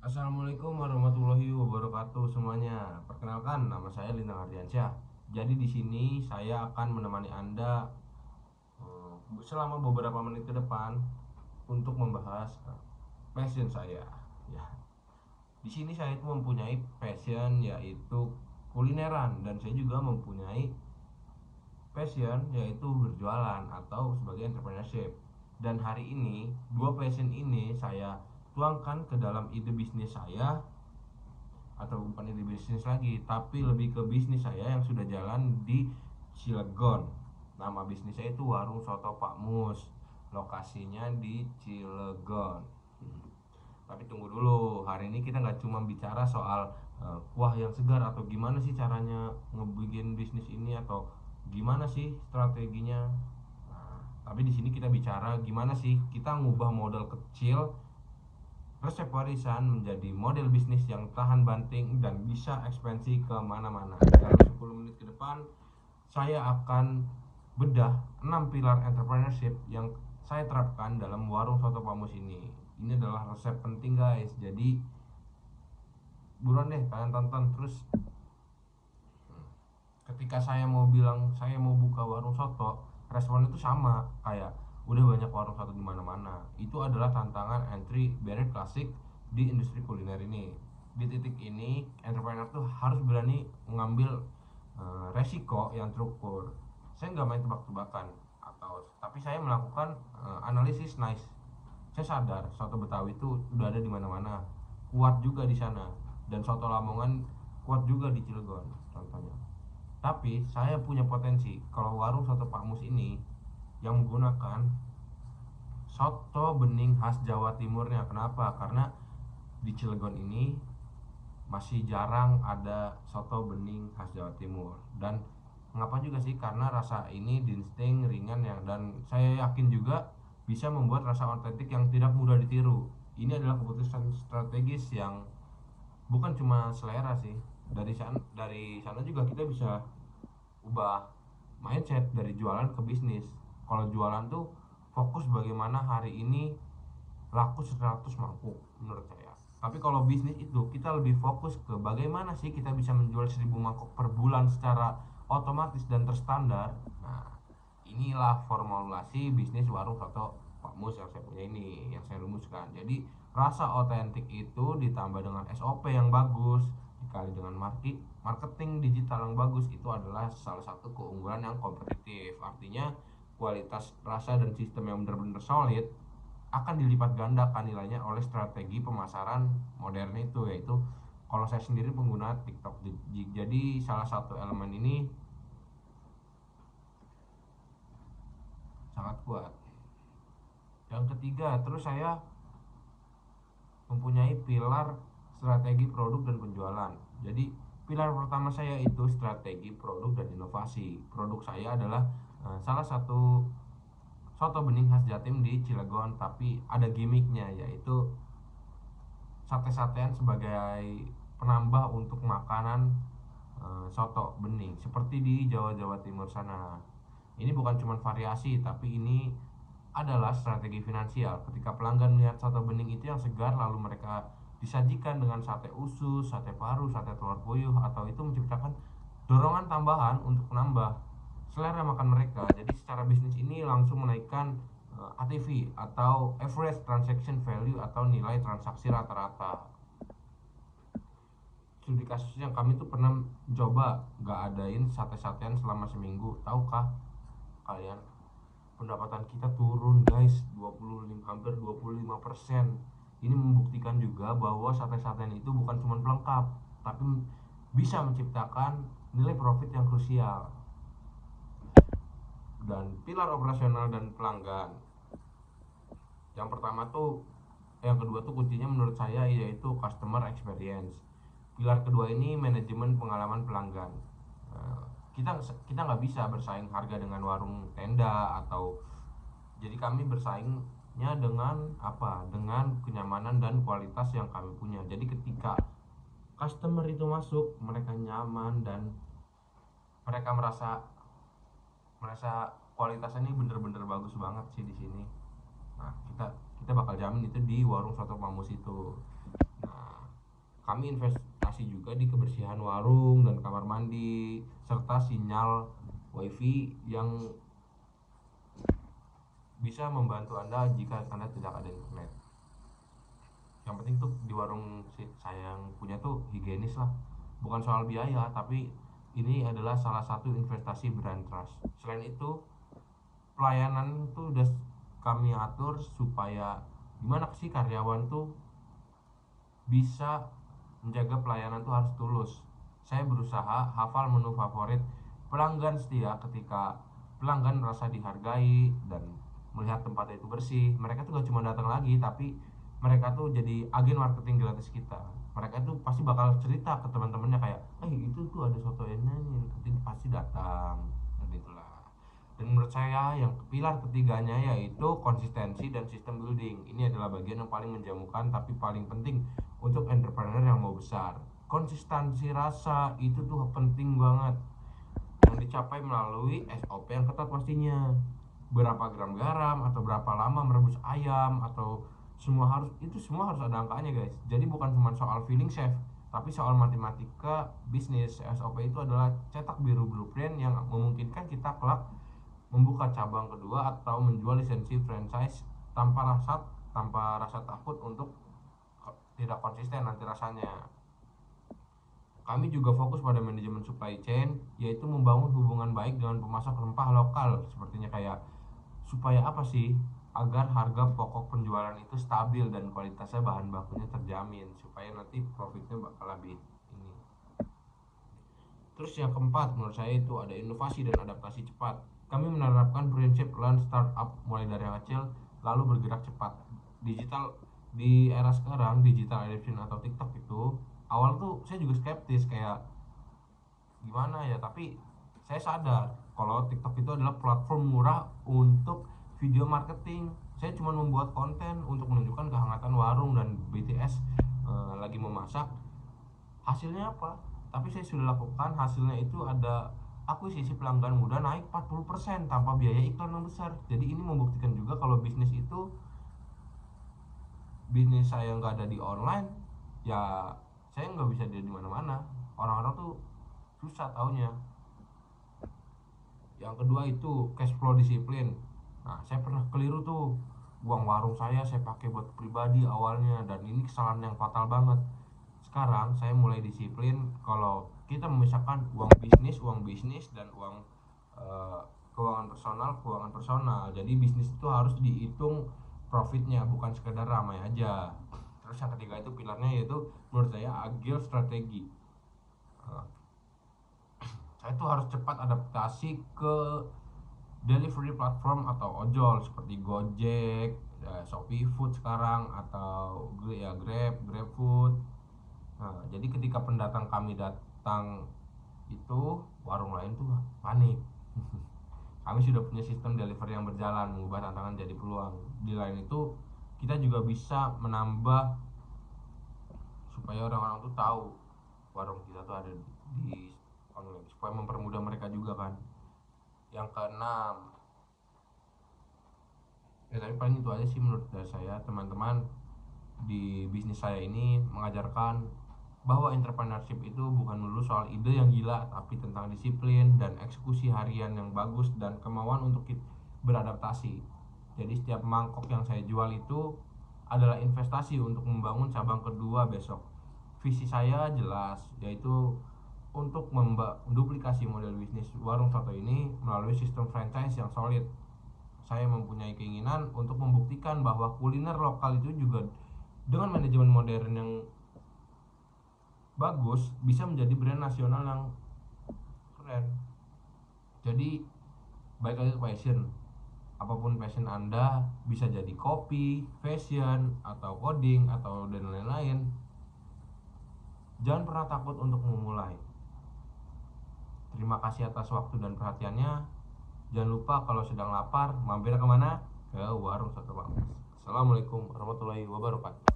Assalamualaikum warahmatullahi wabarakatuh semuanya. Perkenalkan, nama saya Lintang Ardiansyah. Jadi di sini saya akan menemani Anda selama beberapa menit ke depan untuk membahas passion saya. Ya, di sini saya itu mempunyai passion yaitu kulineran dan saya juga mempunyai passion yaitu berjualan atau sebagai entrepreneurship. Dan hari ini dua passion ini saya tuangkan ke dalam ide bisnis saya, atau bukan ide bisnis lagi tapi lebih ke bisnis saya yang sudah jalan di Cilegon. Nama bisnis saya itu Warung Soto Pak Mus, lokasinya di Cilegon. Tapi tunggu dulu, hari ini kita nggak cuma bicara soal kuah yang segar atau gimana sih caranya ngebikin bisnis ini atau gimana sih strateginya. Nah, tapi di sini kita bicara gimana sih kita ngubah modal kecil resep warisan menjadi model bisnis yang tahan banting dan bisa ekspansi ke mana-mana. Dalam 10 menit ke depan, saya akan bedah 6 pilar entrepreneurship yang saya terapkan dalam warung soto Pamus ini. Ini adalah resep penting guys. Jadi buruan deh kalian tonton terus. Ketika saya mau bilang saya mau buka warung soto, respon itu sama kayak udah banyak warung soto di mana-mana. Itu adalah tantangan entry barrier klasik di industri kuliner ini. Di titik ini, entrepreneur tuh harus berani mengambil resiko yang terukur. Saya nggak main tebak-tebakan tapi saya melakukan analisis nice. Saya sadar soto Betawi itu udah ada di mana-mana, kuat juga di sana, dan soto Lamongan kuat juga di Cilegon contohnya. Tapi saya punya potensi kalau warung soto Pak Mus ini yang menggunakan soto bening khas Jawa Timurnya. Kenapa? Karena di Cilegon ini masih jarang ada soto bening khas Jawa Timur. Dan mengapa juga sih? Karena rasa ini distinct, ringan yang, dan saya yakin juga bisa membuat rasa otentik yang tidak mudah ditiru. Ini adalah keputusan strategis yang bukan cuma selera sih. Dari sana juga kita bisa ubah mindset dari jualan ke bisnis. Kalau jualan tuh fokus bagaimana hari ini laku 100 mangkuk menurut saya. Tapi kalau bisnis itu kita lebih fokus ke bagaimana sih kita bisa menjual 1000 mangkok per bulan secara otomatis dan terstandar. Nah, inilah formulasi bisnis warung soto Pak Mus yang saya punya ini, yang saya rumuskan. Jadi rasa otentik itu ditambah dengan SOP yang bagus dikali dengan marketing digital yang bagus, itu adalah salah satu keunggulan yang kompetitif. Artinya kualitas rasa dan sistem yang benar-benar solid akan dilipat gandakan nilainya oleh strategi pemasaran modern itu, yaitu kalau saya sendiri pengguna TikTok. Jadi salah satu elemen ini sangat kuat. Yang ketiga, terus saya mempunyai pilar strategi produk dan penjualan. Jadi pilar pertama saya itu strategi produk dan inovasi. Produk saya adalah salah satu soto bening khas Jatim di Cilegon, tapi ada gimmicknya, yaitu sate-satean sebagai penambah untuk makanan soto bening seperti di Jawa Timur sana. Ini bukan cuma variasi, tapi ini adalah strategi finansial. Ketika pelanggan melihat soto bening itu yang segar, lalu mereka disajikan dengan sate usus, sate paru, sate telur puyuh, atau itu menciptakan dorongan tambahan untuk menambah selera makan mereka. Jadi secara bisnis ini langsung menaikkan ATV atau average transaction value atau nilai transaksi rata-rata. Studi kasusnya kami tuh pernah coba gak adain sate-satean selama seminggu. Tahukah kalian, pendapatan kita turun guys, 25, hampir 25%. Ini membuktikan juga bahwa sate-satean itu bukan cuma pelengkap, tapi bisa menciptakan nilai profit yang krusial. Dan pilar operasional dan pelanggan, yang pertama tuh, yang kedua tuh kuncinya menurut saya yaitu customer experience. Pilar kedua ini manajemen pengalaman pelanggan. Nah, kita kita nggak bisa bersaing harga dengan warung tenda, atau jadi kami bersaingnya dengan apa? Dengan kenyamanan dan kualitas yang kami punya. Jadi ketika customer itu masuk, mereka nyaman dan mereka merasa merasa kualitasnya ini bener-bener bagus banget sih di sini. Nah, kita bakal jamin itu di warung soto Pamus itu. Nah, Kami investasi juga di kebersihan warung dan kamar mandi serta sinyal wifi yang bisa membantu Anda jika Anda tidak ada internet. Yang penting tuh di warung saya yang punya tuh higienis lah. Bukan soal biaya, tapi ini adalah salah satu investasi brand trust. Selain itu, pelayanan tuh udah kami atur supaya gimana sih karyawan tuh bisa menjaga pelayanan tuh harus tulus. Saya berusaha hafal menu favorit pelanggan setia. Ketika pelanggan merasa dihargai dan melihat tempatnya itu bersih, mereka tuh gak cuma datang lagi, tapi mereka tuh jadi agen marketing gratis kita. Mereka tuh pasti bakal cerita ke teman-temannya kayak, itu tuh ada soto nya nih, nanti pasti datang. Dan itulah. Dan menurut saya yang pilar ketiganya yaitu konsistensi dan sistem building. Ini adalah bagian yang paling menjamukan tapi paling penting untuk entrepreneur yang mau besar. Konsistensi rasa itu tuh penting banget, yang dicapai melalui SOP yang ketat pastinya. Berapa gram garam atau berapa lama merebus ayam atau semua harus ada angkanya guys. Jadi bukan cuma soal feeling chef, tapi soal matematika bisnis. SOP itu adalah cetak biru blueprint yang memungkinkan kita kelak membuka cabang kedua atau menjual lisensi franchise tanpa rasa takut untuk tidak konsisten nanti rasanya. Kami juga fokus pada manajemen supply chain, yaitu membangun hubungan baik dengan pemasok rempah lokal. Sepertinya kayak supaya apa sih? Agar harga pokok penjualan itu stabil dan kualitasnya bahan bakunya terjamin, supaya nanti profitnya bakal lebih ini. Terus yang keempat menurut saya itu ada inovasi dan adaptasi cepat. Kami menerapkan prinsip learn startup mulai dari yang kecil lalu bergerak cepat. Digital di era sekarang, digital adoption atau TikTok itu awal tuh saya juga skeptis kayak gimana ya, tapi saya sadar kalau TikTok itu adalah platform murah untuk video marketing. Saya cuma membuat konten untuk menunjukkan kehangatan warung dan BTS lagi memasak. Hasilnya apa? Tapi saya sudah lakukan, hasilnya itu ada akuisisi pelanggan muda naik 40% tanpa biaya iklan yang besar. Jadi ini membuktikan juga kalau bisnis saya nggak ada di online, ya saya nggak bisa ada di mana-mana. Orang-orang tuh susah taunya. Yang kedua itu cash flow disiplin. Nah, saya pernah keliru tuh. Uang warung saya pakai buat pribadi awalnya, dan ini kesalahan yang fatal banget. Sekarang saya mulai disiplin kalau kita memisahkan uang bisnis dan uang keuangan personal. Jadi bisnis itu harus dihitung profitnya, bukan sekedar ramai aja. Terus yang ketiga itu pilarnya yaitu menurut saya agile strategi. Saya tuh harus cepat adaptasi ke delivery platform atau ojol seperti Gojek, Shopee Food sekarang, atau ya GrabFood. Nah, jadi ketika pendatang kami datang itu warung lain tuh panik. Kami sudah punya sistem delivery yang berjalan, mengubah tantangan jadi peluang. Di lain itu kita juga bisa menambah supaya orang-orang tuh tahu warung kita tuh ada di online, supaya mempermudah mereka juga kan. Yang keenam, ya tapi paling itu aja sih menurut dari saya. Teman-teman di bisnis saya ini mengajarkan bahwa entrepreneurship itu bukan melulu soal ide yang gila, tapi tentang disiplin dan eksekusi harian yang bagus dan kemauan untuk beradaptasi. Jadi setiap mangkok yang saya jual itu adalah investasi untuk membangun cabang kedua besok. Visi saya jelas, yaitu untuk menduplikasi model bisnis warung soto ini melalui sistem franchise yang solid. Saya mempunyai keinginan untuk membuktikan bahwa kuliner lokal itu juga dengan manajemen modern yang bagus bisa menjadi brand nasional yang keren. Jadi baik lagi ke passion. Apapun passion Anda, bisa jadi kopi, fashion, atau coding, atau dan lain-lain. Jangan pernah takut untuk memulai. Terima kasih atas waktu dan perhatiannya. Jangan lupa kalau sedang lapar, mampir kemana? Ke warung soto Bang Mas. Assalamualaikum warahmatullahi wabarakatuh.